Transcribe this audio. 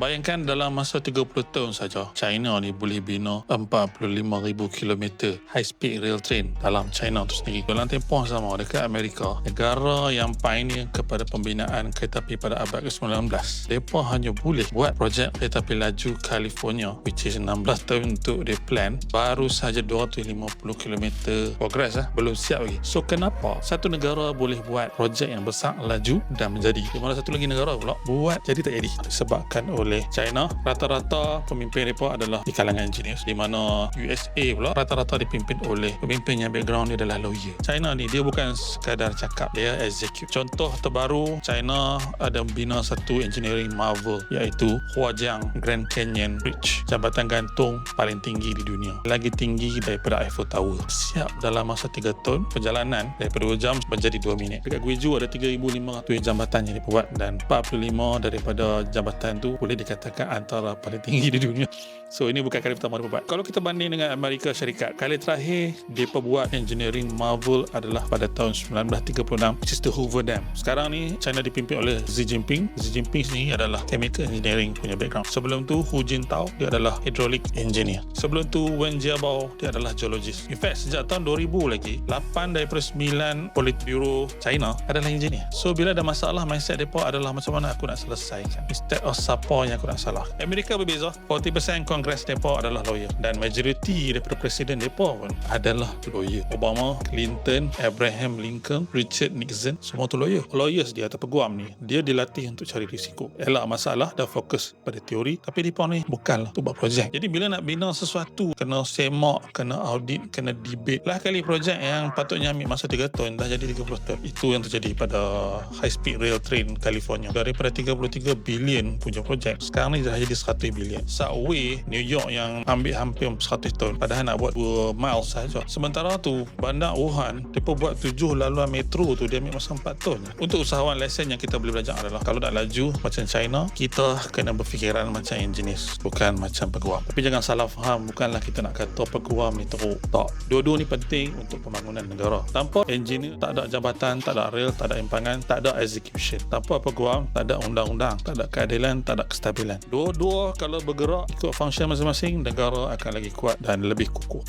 Bayangkan dalam masa 30 tahun saja, China ni boleh bina 45,000 km high speed rail train dalam China tu sendiri. Dalam tempoh sama dekat Amerika, negara yang pioneer kepada pembinaan kereta api pada abad ke-19, mereka hanya boleh buat projek kereta api laju California, which is 16 tahun untuk dia plan, baru saja 250 km progress belum siap lagi. So kenapa satu negara boleh buat projek yang besar, laju dan menjadi, di mana satu lagi negara pula buat jadi tak jadi? Disebabkan oleh China. Rata-rata pemimpin mereka adalah di kalangan engineers, di mana USA pula rata-rata dipimpin oleh pemimpin yang background dia adalah lawyer. China ni dia bukan sekadar cakap, dia execute. Contoh terbaru, China ada bina satu engineering marvel, iaitu Huajiang Grand Canyon Bridge, jambatan gantung paling tinggi di dunia, lagi tinggi daripada Eiffel Tower. Siap dalam masa 3 tahun perjalanan, daripada 2 jam menjadi 2 minit. Dekat Guizhou ada 3,500 jambatan yang dibuat, dan 45 daripada jambatan tu boleh dikatakan antara paling tinggi di dunia. So ini bukan kali pertama dia buat. Kalau kita banding dengan Amerika Syarikat, kali terakhir dia buat engineering marvel adalah pada tahun 1936, which is the Hoover Dam. Sekarang ni China dipimpin oleh Xi Jinping. Xi Jinping ni adalah chemical engineering punya background. Sebelum tu Hu Jintao, dia adalah hydraulic engineer. Sebelum tu Wen Jiabao, dia adalah geologist. In fact, sejak tahun 2000 lagi, 8 daripada 9 Politburo China adalah engineer. So bila ada masalah, mindset mereka adalah macam mana aku nak selesaikan, instead of siapa yang aku nak salah. Amerika berbeza, 40% Kongres mereka adalah lawyer, dan majoriti daripada presiden mereka pun adalah lawyer. Obama, Clinton, Abraham Lincoln, Richard Nixon, semua tu lawyer. Lawyers dia atau peguam ni, dia dilatih untuk cari risiko, elak masalah dan fokus pada teori. Tapi mereka ni bukanlah untuk buat projek. Jadi bila nak bina sesuatu, kena semak, kena audit, kena debate. Lah kali projek yang patutnya ambil masa 3 tahun dah jadi 30 tahun. Itu yang terjadi pada high speed rail train California. Daripada 33 bilion punya projek, sekarang ni dah jadi 100 bilion. Subway New York yang ambil hampir 100 tahun, padahal nak buat 2 miles saja. Sementara tu bandar Wuhan, mereka buat 7 laluan metro tu dia ambil masa 4 tahun. Untuk usahawan, lesen yang kita boleh belajar adalah kalau nak laju macam China, kita kena berfikiran macam engineers, bukan macam peguam. Tapi jangan salah faham, bukanlah kita nak kata peguam ni teruk. Tak. Dua-dua ni penting untuk pembangunan negara. Tanpa engineer, tak ada jabatan, tak ada rail, tak ada impangan, tak ada execution. Tanpa peguam, tak ada undang-undang, tak ada keadilan, tak ada kestabilan. Dua-dua kalau bergerak ikut function masing-masing, negara akan lagi kuat dan lebih kukuh.